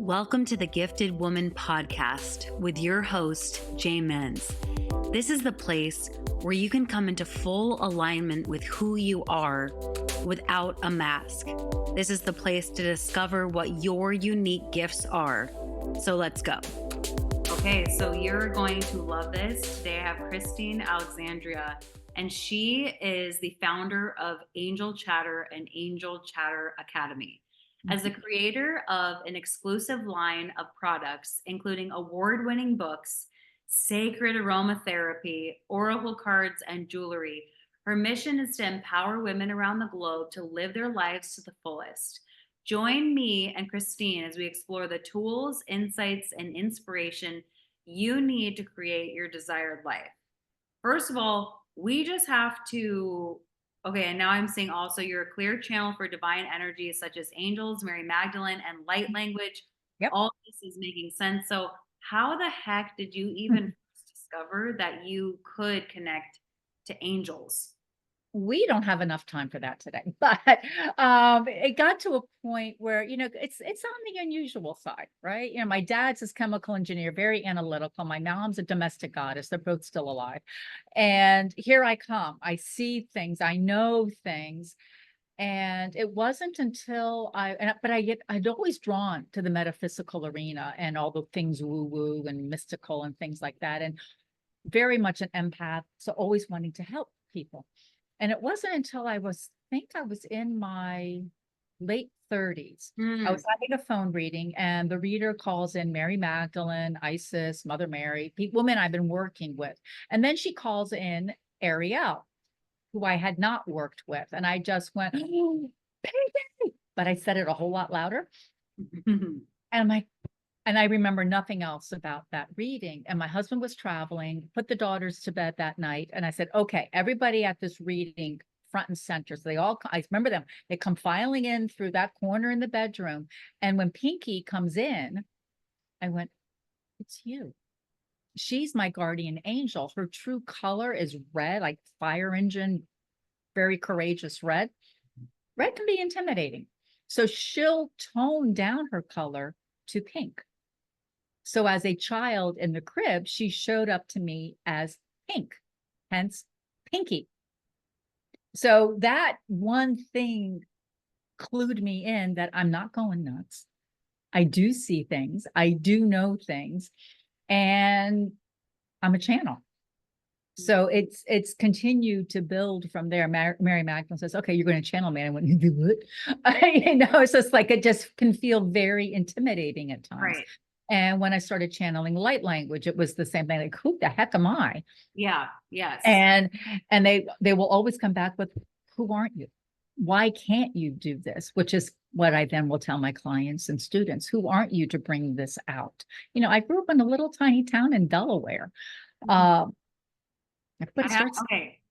Welcome to the Gifted Woman podcast with your host, Muenz. This is the place where you can come into full alignment with who you are without a mask. This is the place to discover what your unique gifts are. So let's go. Okay, so you're going to love this. Today I have Christine Alexandria, and she is the founder of Angel Chatter and Angel Chatter Academy. As the creator of an exclusive line of products, including award-winning books, sacred aromatherapy, oracle cards, and jewelry, her mission is to empower women around the globe to live their lives to the fullest. Join me and Christine as we explore the tools, insights, and inspiration you need to create your desired life. First of all, we just have to okay, and now I'm seeing also you're a clear channel for divine energies such as angels, Mary Magdalene, and light language. Yep. All this is making sense. So, how the heck did you even first discover that you could connect to angels? We don't have enough time for that today, but it got to a point where, it's on the unusual side, right? My dad's a chemical engineer, very analytical. My mom's a domestic goddess. They're both still alive. And here I come. I see things, I know things. And it wasn't until I'd always drawn to the metaphysical arena and all the things woo-woo and mystical and things like that. And very much an empath, so always wanting to help people. And it wasn't until I was in my late 30s. I was having a phone reading, and the reader calls in Mary Magdalene, Isis, Mother Mary, women I've been working with. And then she calls in Ariel, who I had not worked with. And I just went, oh, baby. But I said it a whole lot louder. And I remember nothing else about that reading. And my husband was traveling, put the daughters to bed that night. And I said, okay, everybody at this reading front and center. So I remember them, they come filing in through that corner in the bedroom. And when Pinky comes in, I went, it's you. She's my guardian angel. Her true color is red, like fire engine, very courageous red. Red can be intimidating. So she'll tone down her color to pink. So as a child in the crib, she showed up to me as pink, hence Pinky. So that one thing clued me in that I'm not going nuts. I do see things. I do know things. And I'm a channel. So it's continued to build from there. Mary Magdalene says, okay, you're going to channel me. I went, you do what? It's just like, it just can feel very intimidating at times. Right. And when I started channeling light language, it was the same thing. Like, who the heck am I? Yeah. Yes. And they will always come back with, who aren't you? Why can't you do this? Which is what I then will tell my clients and students. Who aren't you to bring this out? I grew up in a little tiny town in Delaware. Okay,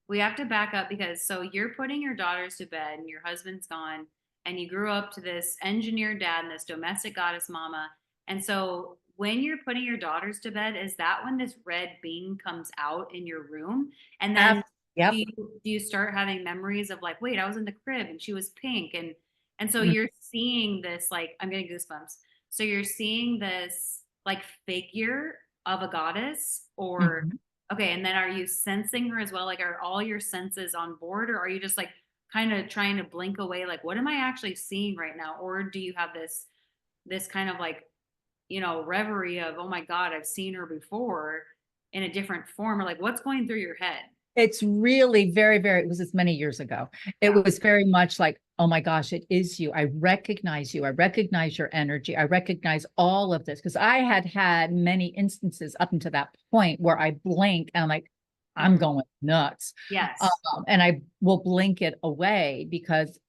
we have to back up because so you're putting your daughters to bed and your husband's gone, and you grew up to this engineer dad and this domestic goddess mama. And so when you're putting your daughters to bed, is that when this red beam comes out in your room? And then Yep. do you start having memories of like, wait, I was in the crib and she was pink, and so you're seeing this, like, I'm getting goosebumps. So you're seeing this like figure of a goddess, or okay, and then are you sensing her as well? Like, are all your senses on board, or are you just like kind of trying to blink away? Like, what am I actually seeing right now? Or do you have this kind of like, reverie of, oh my God, I've seen her before in a different form, or like what's going through your head? It's really it was this many years ago. It was very much like, oh my gosh, it is you. I recognize you. I recognize your energy. I recognize all of this. Because I had many instances up until that point where I blink and I'm like, I'm going nuts. Yes. And I will blink it away because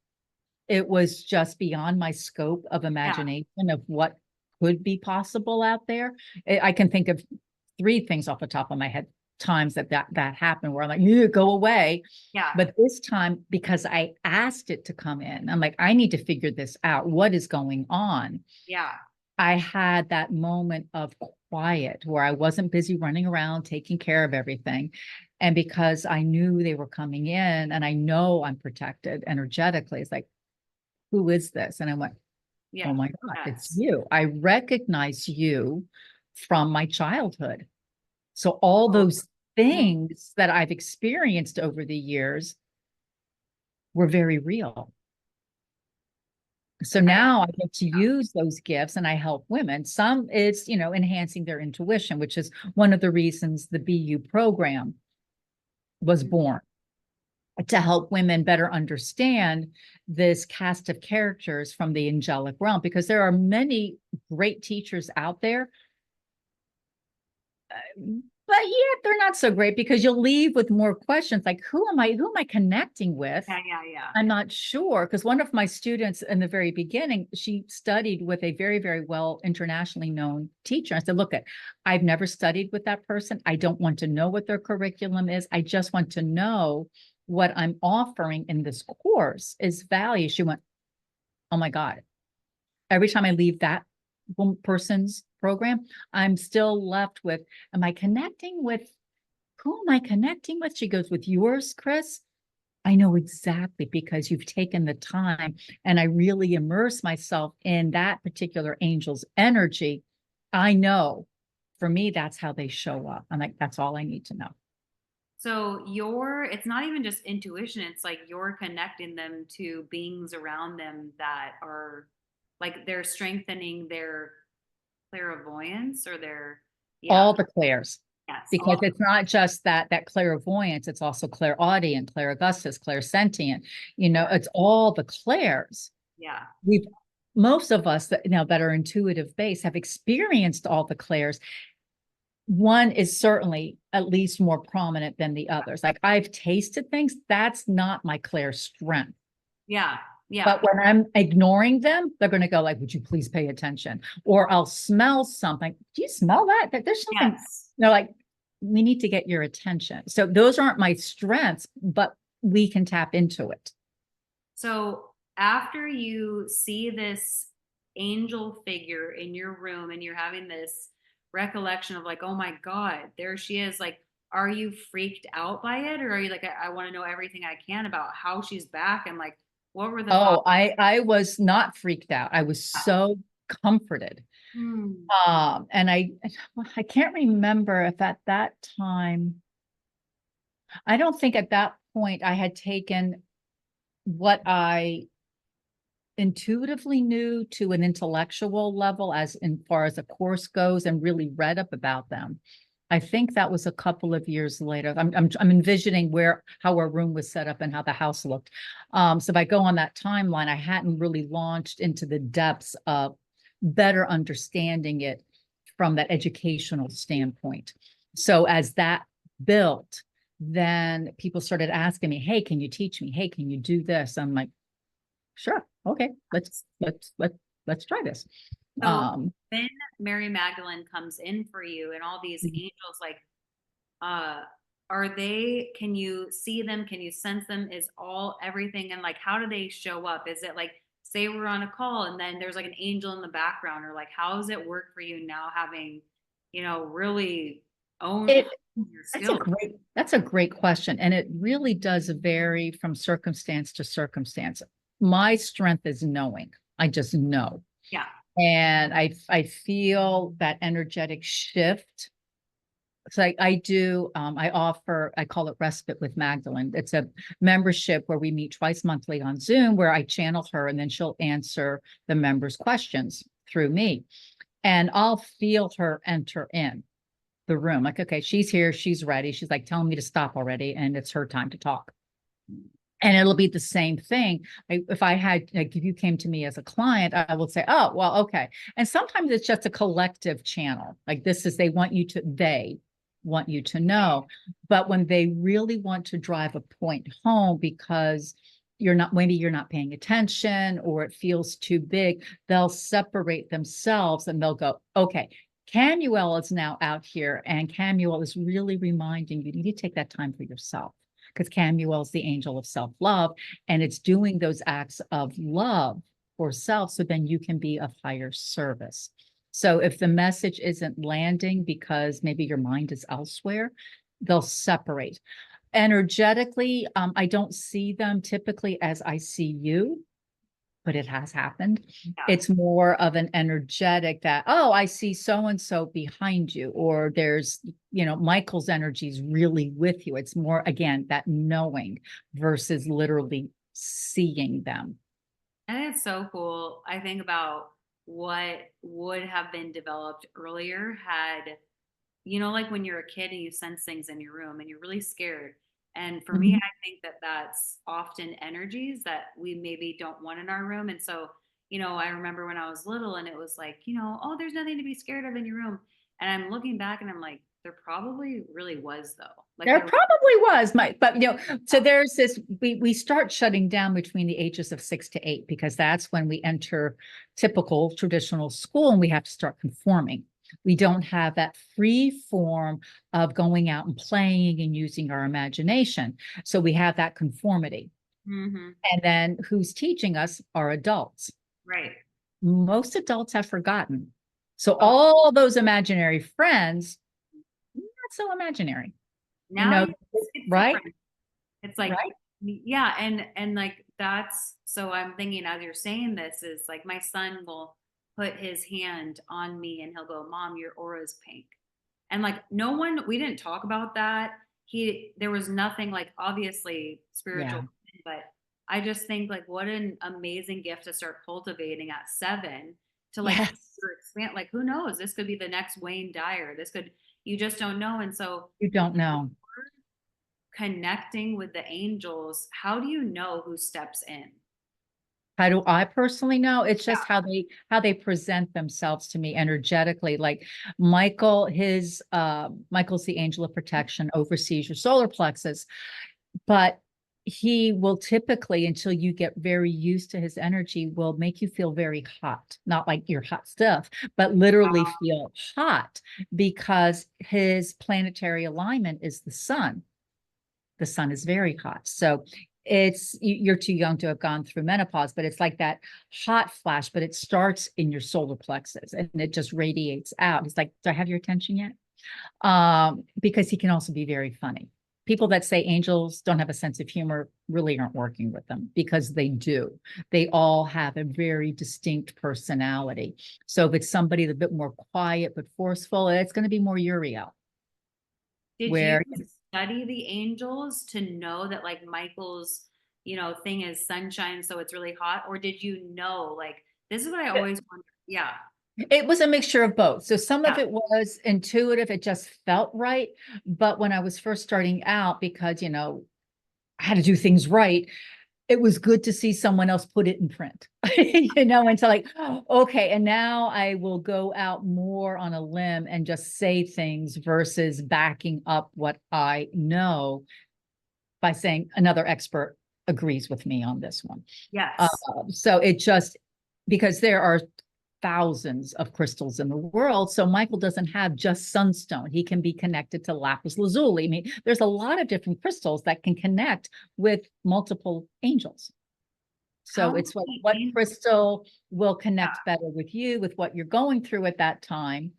it was just beyond my scope of imagination of what could be possible out there. I can think of 3 things off the top of my head, times that happened where I'm like, you go away. Yeah. But this time, because I asked it to come in, I'm like, I need to figure this out. What is going on? Yeah. I had that moment of quiet where I wasn't busy running around taking care of everything. And because I knew they were coming in and I know I'm protected energetically, it's like, who is this? And I went, Yeah. Oh my God, it's Yes. you. I recognize you from my childhood. So all Oh, those mhm. things that I've experienced over the years were very real. So I, now I get to use those gifts and I help women. Some it's, enhancing their intuition, which is one of the reasons the BU program was mhm. born, to help women better understand this cast of characters from the angelic realm, because there are many great teachers out there, but yet they're not so great, because you'll leave with more questions like, who am I connecting with? Yeah, yeah, yeah. I'm not sure, because one of my students in the very beginning, she studied with a very, very well internationally known teacher. I said, look, I've never studied with that person. I don't want to know what their curriculum is. I just want to know what I'm offering in this course is value. She went, oh my God. Every time I leave that person's program, I'm still left with, am I connecting with, who am I connecting with? She goes, with yours, Chris. I know exactly, because you've taken the time and I really immerse myself in that particular angel's energy. I know for me, that's how they show up. I'm like, that's all I need to know. So it's not even just intuition, it's like you're connecting them to beings around them that are like they're strengthening their clairvoyance or their, yeah, All the clairs, yes, because all, it's not just that clairvoyance, it's also clairaudient, clairaugustus, clairsentient, it's all the clairs. yeah, We've Most of us that are intuitive based have experienced all the clairs. One is certainly at least more prominent than the others. Like I've tasted things, that's not my clair strength. yeah, yeah, But when I'm ignoring them, they're going to go like, would you please pay attention? Or I'll smell something. Do you smell that? That there's something, yes. they're like, we need to get your attention. So those aren't my strengths, but we can tap into it. So after you see this angel figure in your room and you're having this recollection of like, oh my God, there she is, like, are you freaked out by it? Or are you like, I want to know everything I can about how she's back and like what were the thoughts? Oh, I was not freaked out. I was so comforted. Hmm. And I can't remember if at that time, I don't think at that point I had taken what I intuitively knew to an intellectual level, as in far as a course goes, and really read up about them. I think that was a couple of years later. I'm envisioning how our room was set up and how the house looked. So if I go on that timeline, I hadn't really launched into the depths of better understanding it from that educational standpoint. So as that built, then people started asking me, hey, can you teach me? Hey, can you do this? I'm like, sure. Okay. Let's try this. So Um, when Mary Magdalene comes in for you and all these angels, like, uh, can you see them? Can you sense them? Is all everything? And like, how do they show up? Is it like, say we're on a call and then there's like an angel in the background, or like, how does it work for you now having, really own it your skills? that's a great question. And it really does vary from circumstance to circumstance. My strength is knowing. I just know. Yeah. And I feel that energetic shift. So I call it Respite with Magdalene. It's a membership where we meet twice monthly on Zoom, where I channel her and then she'll answer the members' questions through me. And I'll feel her enter in the room. Like, okay, she's here, she's ready. She's like telling me to stop already, and it's her time to talk. And it'll be the same thing. If I had, like, if you came to me as a client, I would say, oh, well, okay. And sometimes it's just a collective channel. Like they want you to know. But when they really want to drive a point home because maybe you're not paying attention or it feels too big, they'll separate themselves and they'll go, okay, Camuel is now out here, and Camuel is really reminding you need to take that time for yourself, because Camuel is the angel of self-love, and it's doing those acts of love for self so then you can be of higher service. So if the message isn't landing because maybe your mind is elsewhere, they'll separate. Energetically, I don't see them typically as I see you. but it has happened. Yeah. It's more of an energetic that, oh, I see so and so behind you, or there's, Michael's energy is really with you. It's more, again, that knowing versus literally seeing them. And it's so cool. I think about what would have been developed earlier had, like when you're a kid and you sense things in your room and you're really scared. And for me, Mhm. I think that that's often energies that we maybe don't want in our room. And so, I remember when I was little and it was like, oh, there's nothing to be scared of in your room. And I'm looking back and I'm like, there probably really was though. Like There there, probably was, Mike, but so there's this, we start shutting down between the ages of 6 to 8, because that's when we enter typical traditional school and we have to start conforming. We don't have that free form of going out and playing and using our imagination. So we have that conformity. hmm And then who's teaching us are adults. right. Most adults have forgotten. So Oh, all those imaginary friends, not so imaginary, now it's right? different. It's like, Right? yeah, and like that's so I'm thinking as you're saying this is like my son will put his hand on me and he'll go, "Mom, your aura is pink." And like no one, we didn't talk about that. There was nothing like obviously spiritual, Yeah. but I just think like what an amazing gift to start cultivating at 7 to like Yes. expand. Like who knows? This could be the next Wayne Dyer. You just don't know. And so You don't know. connecting with the angels, how do you know who steps in? How do I personally know? It's Yeah. just how they present themselves to me energetically. Like Michael's the angel of protection, oversees your solar plexus, but he will typically, until you get very used to his energy, will make you feel very hot. Not like you're hot stuff, but literally feel hot, because his planetary alignment is the sun. The sun is very hot. So you're too young to have gone through menopause, but it's like that hot flash, but it starts in your solar plexus and it just radiates out. It's like, do I have your attention yet? Because he can also be very funny. People that say angels don't have a sense of humor really aren't working with them, because they do. They all have a very distinct personality. So if it's somebody a bit more quiet but forceful, it's going to be more Uriel, Did you where study the angels to know that like Michael's, thing is sunshine, so it's really hot? Or did you know, like, this is what I always wonder. Yeah. it was a mixture of both. So some of Yeah. it was intuitive, it just felt right. But when I was first starting out, because, I had to do things right, it was good to see someone else put it in print, and so like, oh, okay. And now I will go out more on a limb and just say things versus backing up what I know by saying another expert agrees with me on this one. Uh, Yes. so it just, because there are thousands of crystals in the world. So Michael doesn't have just sunstone. He can be connected to lapis lazuli. I mean, there's a lot of different crystals that can connect with multiple angels. How So it's many what angels? crystal will Yeah. connect better with you, with what you're going through at that time.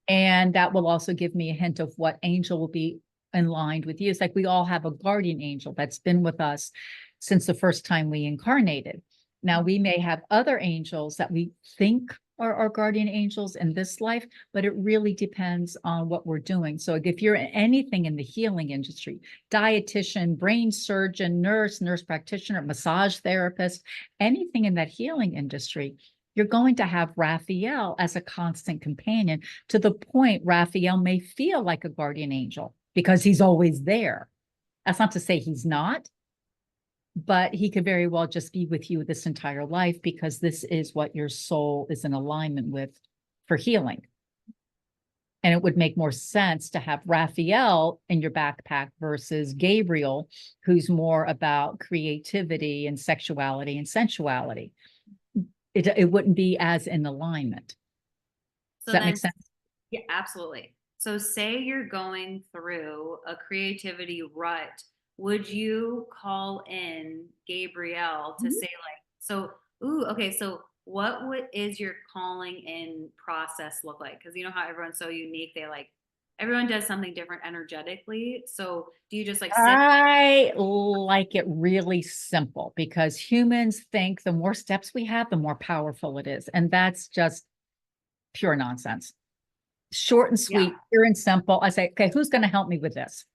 And that will also give me a hint of what angel will be in line with you. It's like we all have a guardian angel that's been with us since the first time we incarnated. Now, we may have other angels that we think are our guardian angels in this life, but it really depends on what we're doing. So if you're anything in the healing industry, dietitian, brain surgeon, nurse practitioner, massage therapist, anything in that healing industry, you're going to have Raphael as a constant companion, to the point Raphael may feel like a guardian angel because he's always there. That's not to say he's not, but he could very well just be with you this entire life, because this is what your soul is in alignment with for healing. And it would make more sense to have Raphael in your backpack versus Gabriel, who's more about creativity and sexuality and sensuality. It wouldn't be as in alignment. Does So that make then, sense? yeah, absolutely. So say you're going through a creativity rut, would you call in Gabrielle to Mhm. say like, so, ooh, okay, so is your calling in process look like? Because you know how everyone's so unique, they like everyone does something different energetically. So do you just like sit? I like it really simple because humans think the more steps we have, the more powerful it is. And that's just pure nonsense. Short and Yeah. sweet, pure and simple. I say, okay, who's going to help me with this?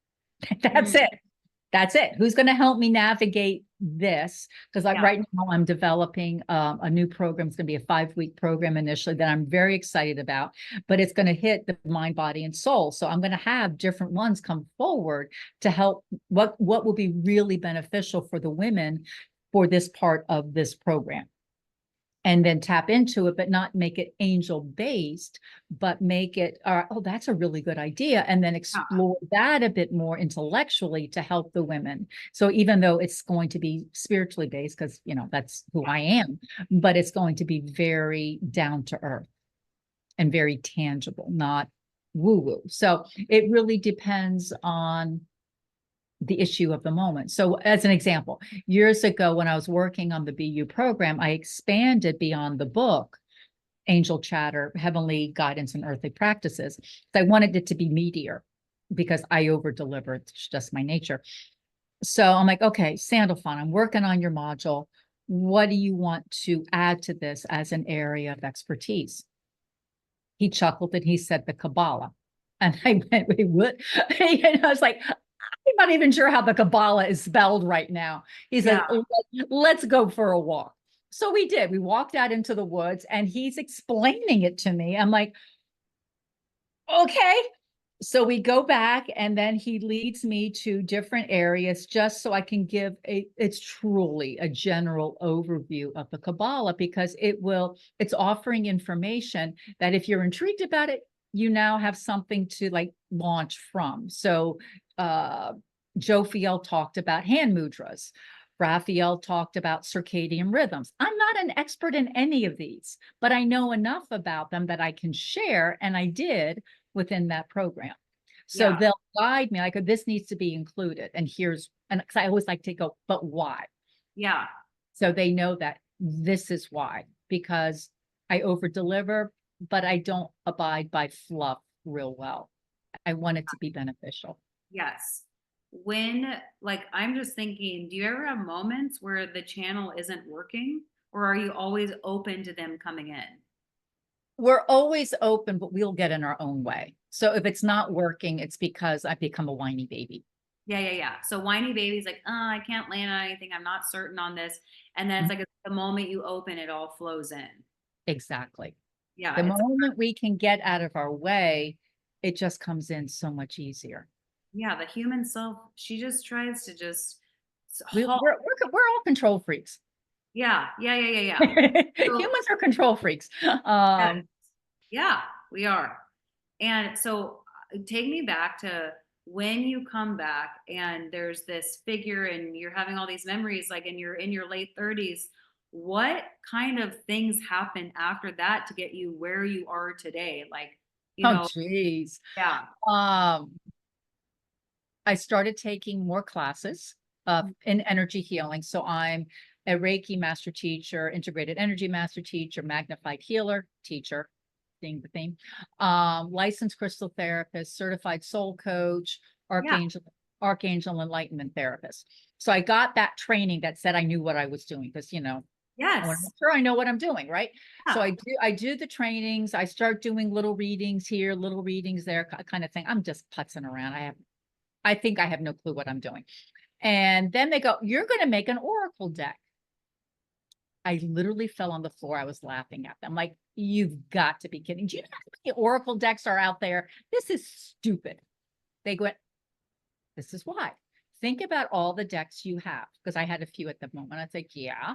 That's Mm, it. That's it. Who's going to help me navigate this? Because yeah. right now I'm developing a new program. It's going to be a 5-week program initially that I'm very excited about, but it's going to hit the mind, body, and soul. So I'm going to have different ones come forward to help what will be really beneficial for the women for this part of this program, and then tap into it, but not make it angel based, but make it, oh, that's a really good idea. And then Yeah. explore that a bit more intellectually to help the women. So even though it's going to be spiritually based, because, that's who I am, but it's going to be very down to earth and very tangible, not woo woo. So it really depends on the issue of the moment. So as an example, years ago, when I was working on the BU program, I expanded beyond the book, Angel Chatter, Heavenly Guidance and Earthly Practices. So I wanted it to be meatier because I over deliver. It's just my nature. So I'm like, okay, Sandalphon, I'm working on your module. What do you want to add to this as an area of expertise? He chuckled and he said the Kabbalah. And I went, wait, what? And I was like, I'm not even sure how the Kabbalah is spelled right now. He says, Yeah. let's go for a walk. So we did. We walked out into the woods and he's explaining it to me. I'm like, okay. So we go back and then he leads me to different areas just so I can give it's truly a general overview of the Kabbalah, because it's offering information that if you're intrigued about it, you now have something to like launch from. So Joe Fiel talked about hand mudras. Raphael talked about circadian rhythms. I'm not an expert in any of these, but I know enough about them that I can share, and I did within that program. So Yeah. they'll guide me like, this needs to be included. And because I always like to go, but why? Yeah. So they know that this is why, because I over deliver, but I don't abide by fluff real well. I want it to be beneficial. Yes. When, like, I'm just thinking, do you ever have moments where the channel isn't working, or are you always open to them coming in? We're always open, but we'll get in our own way. So if it's not working, it's because I've become a whiny baby. Yeah, yeah, yeah. So whiny baby's like, oh, I can't land on anything. I'm not certain on this. And then it's like the moment you open, it all flows in. Exactly. Yeah, The it's moment we can get out of our way, it just comes in so much easier. yeah, the human self, she just tries to just We, we're, we're, we're all control freaks. yeah, yeah, yeah, yeah, yeah. So Humans are control freaks. yeah, yeah, we are. And so take me back to when you come back and there's this figure and you're having all these memories, like, and you're in your late 30s. What kind of things happen after that to get you where you are today? Like, Oh, geez. yeah, Um, I started taking more classes in energy healing. So I'm a Reiki master teacher, integrated energy master teacher, magnified healer teacher, being the theme, licensed crystal therapist, certified soul coach, yeah, archangel enlightenment therapist. So I got that training that said I knew what I was doing, because I want to yes, make sure I know what I'm doing, right? So yeah, I do the trainings. I start doing little readings here, little readings there, kind of thing. I'm just putzing around. I think I have no clue what I'm doing. And then they go, you're going to make an oracle deck. I literally fell on the floor. I was laughing at them. Like, you've got to be kidding. Do you know how many oracle decks are out there? This is stupid. They went, this is why. Think about all the decks you have, because I had a few at the moment. I was like, yeah,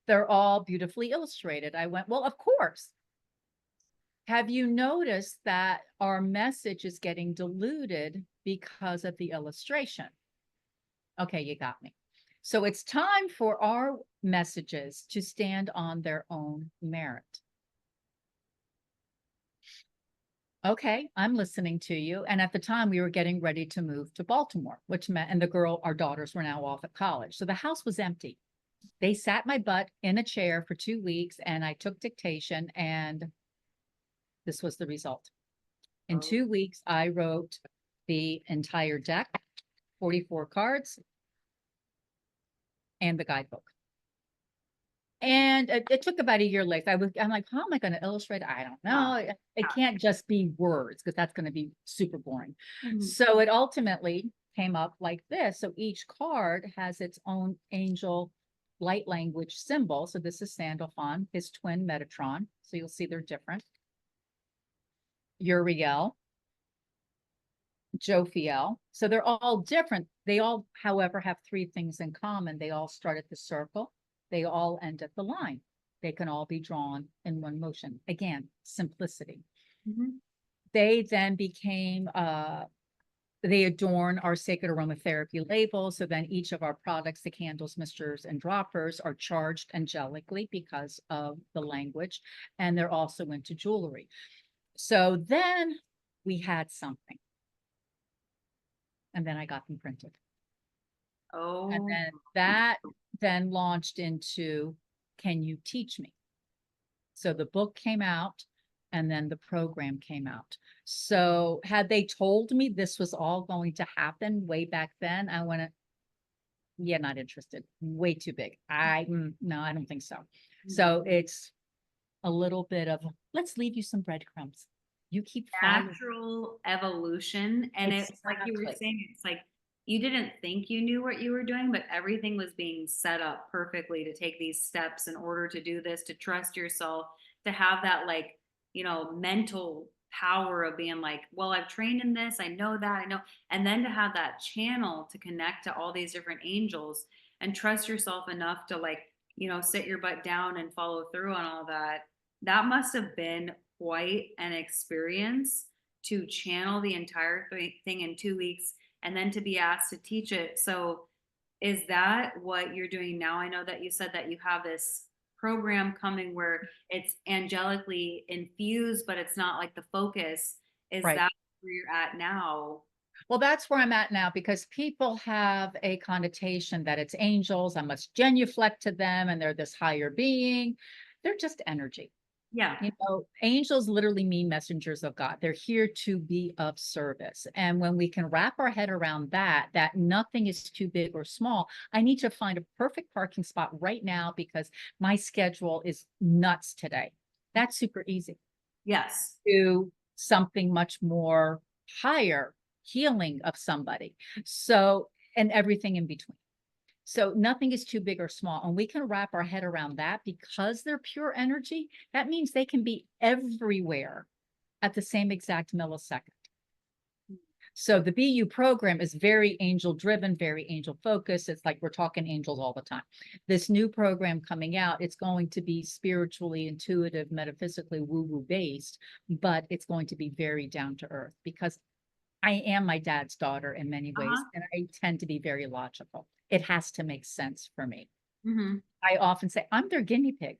they're all beautifully illustrated. I went, well, of course. Have you noticed that our message is getting diluted because of the illustration? Okay, you got me. So it's time for our messages to stand on their own merit. Okay, I'm listening to you. And at the time, we were getting ready to move to Baltimore, which meant, and our daughters were now off at college. So the house was empty. They sat my butt in a chair for 2 weeks and I took dictation, and this was the result. In Oh. 2 weeks, I wrote the entire deck, 44 cards, and the guidebook. And it took about a year later. I'm like, how am I going to illustrate? I don't know. It can't just be words because that's going to be super boring. So it ultimately came up like this. So each card has its own angel light language symbol. So this is Sandalphon, his twin Metatron. So you'll see they're different. Uriel, Jophiel. So they're all different. They all, however, have three things in common. They all start at the circle. They all end at the line. They can all be drawn in one motion. Again, simplicity. They then became, they adorn our sacred aromatherapy label. So then each of our products, the candles, misters, and droppers, are charged angelically because of the language. And they're also into jewelry. So then we had something. And then I got them printed. Oh. And then that then launched into, can you teach me? So the book came out and then the program came out. So had they told me this was all going to happen way back then, I went, yeah, not interested. Way too big. No, I don't think so. So it's a little bit of, let's leave you some breadcrumbs. You keep following. Natural evolution. And it's like you were Exactly. saying, it's like you didn't think you knew what you were doing, but everything was being set up perfectly to take these steps in order to do this, to trust yourself, to have that, like, you know, mental power of being like, well, I've trained in this, I know that, I know. And then to have that channel to connect to all these different angels and trust yourself enough to, like, you know, sit your butt down and follow through on all that. That must have been quite an experience to channel the entire thing in 2 weeks and then to be asked to teach it. So is that what you're doing now? I know that you said that you have this program coming where it's angelically infused, but it's not like the focus. Is Right. that where you're at now? Well, that's where I'm at now because people have a connotation that it's angels. I must genuflect to them and they're this higher being. They're just energy. Yeah. You know, angels literally mean messengers of God. They're here to be of service. And when we can wrap our head around that, that nothing is too big or small, I need to find a perfect parking spot right now because my schedule is nuts today. That's super easy. Yes. To something much more higher, healing of somebody. So, and everything in between. So nothing is too big or small. And we can wrap our head around that because they're pure energy. That means they can be everywhere at the same exact millisecond. So the BU program is very angel driven, very angel focused. It's like we're talking angels all the time. This new program coming out, it's going to be spiritually intuitive, metaphysically woo-woo based, but it's going to be very down to earth because I am my dad's daughter in many ways, and I tend to be very logical. It has to make sense for me. I often say, I'm their guinea pig.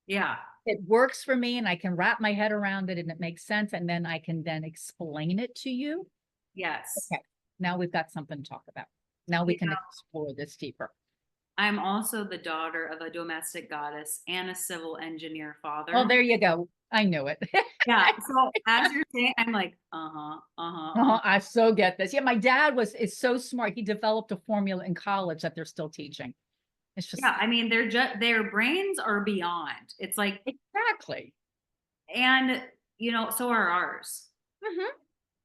Yeah. It works for me and I can wrap my head around it and it makes sense. And then I can then explain it to you. Yes. Okay, now we've got something to talk about. Now we can explore this deeper. I'm also the daughter of a domestic goddess and a civil engineer father. Oh, there you go. I knew it. Yeah. So as you're saying, I'm like, I so get this. Yeah, my dad is so smart. He developed a formula in college that they're still teaching. It's just yeah. I mean, their brains are beyond. It's like exactly. and you know, so are ours.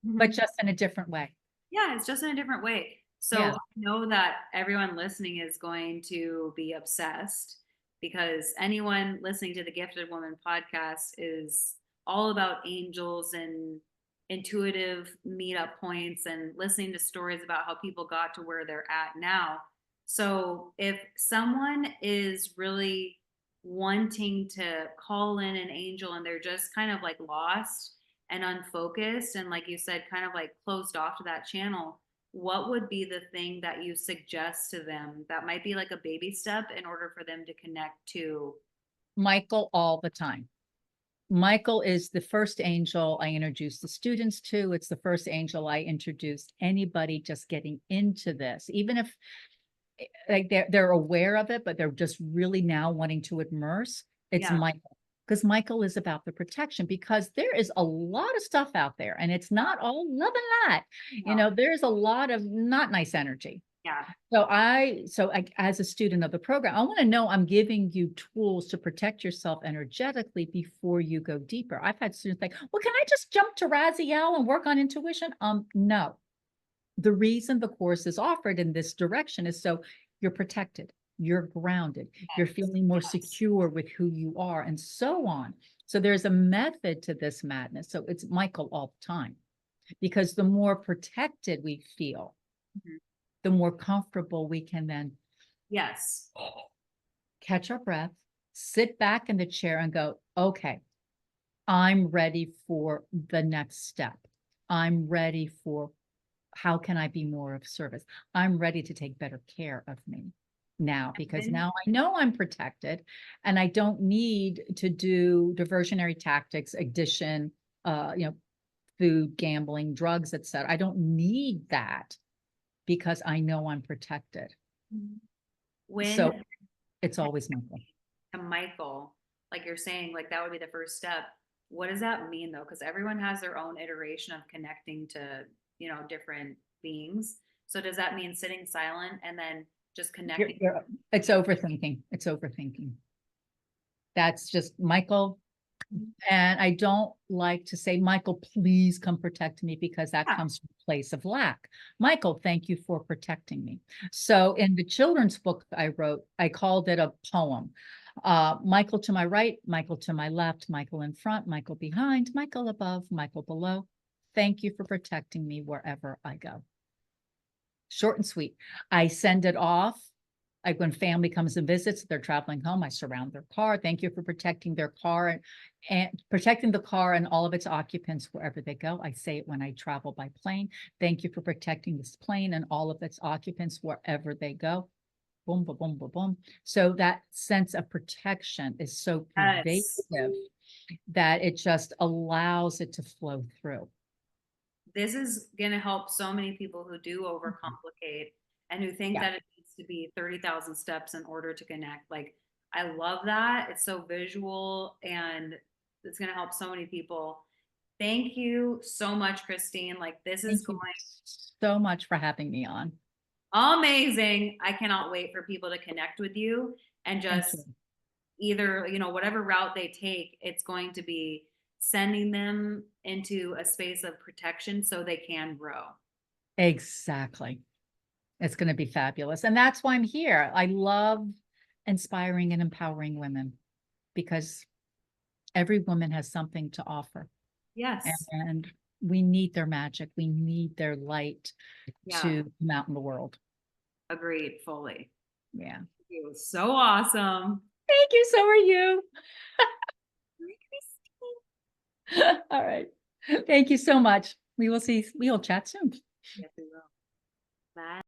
But just in a different way. Yeah, it's just in a different way. So Yeah. I know that everyone listening is going to be obsessed because anyone listening to the Gifted Woman podcast is all about angels and intuitive meetup points and listening to stories about how people got to where they're at now. So if someone is really wanting to call in an angel and they're just kind of like lost and unfocused and like you said kind of like closed off to that channel, what would be the thing that you suggest to them that might be like a baby step in order for them to connect to Michael all the time. Michael is the first angel I introduce the students to. It's the first angel I introduced anybody just getting into this, even if like they're aware of it, but they're just really now wanting to immerse. It's yeah Michael. because Michael is about the protection, because there is a lot of stuff out there and it's not all love and light. You know, there's a lot of not nice energy. Yeah. So as a student of the program, I want to know I'm giving you tools to protect yourself energetically before you go deeper. I've had students think, well, can I just jump to Raziel and work on intuition? No. The reason the course is offered in this direction is so you're protected, you're grounded, you're feeling more secure with who you are, and so on. So there's a method to this madness. So it's Michael all the time, because the more protected we feel, the more comfortable we can then Yes. catch our breath, sit back in the chair and go, okay, I'm ready for the next step. I'm ready for how can I be more of service? I'm ready to take better care of me now, because now I know I'm protected and I don't need to do diversionary tactics, addiction, food, gambling, drugs, etc. I don't need that because I know I'm protected. So it's always Michael. To Michael, like you're saying, like that would be the first step. What does that mean though? Because everyone has their own iteration of connecting to, different beings. So does that mean sitting silent and then just connecting? It's overthinking. It's overthinking. That's just Michael. And I don't like to say, Michael, please come protect me, because that comes from a place of lack. Michael, thank you for protecting me. So in the children's book I wrote, I called it a poem. Michael to my right, Michael to my left, Michael in front, Michael behind, Michael above, Michael below. Thank you for protecting me wherever I go. Short and sweet. I send it off. Like when family comes and visits, they're traveling home, I surround their car. Thank you for protecting their car and protecting the car and all of its occupants wherever they go. I say it when I travel by plane. Thank you for protecting this plane and all of its occupants wherever they go. Boom, boom, boom, boom, boom. So that sense of protection is so pervasive that it just allows it to flow through. This is going to help so many people who do overcomplicate and who think that it needs to be 30,000 steps in order to connect. Like, I love that. It's so visual and it's going to help so many people. Thank you so much, Christine. Like, this is going so much for having me on. Amazing. I cannot wait for people to connect with you and just either, whatever route they take, it's going to be sending them into a space of protection so they can grow. Exactly. It's going to be fabulous. And that's why I'm here. I love inspiring and empowering women, because every woman has something to offer. Yes. And we need their magic. We need their light to come out in the world. Agreed, fully. Yeah. It was so awesome. Thank you. So are you. All right. Thank you so much. We will chat soon. Yes, we will. Bye.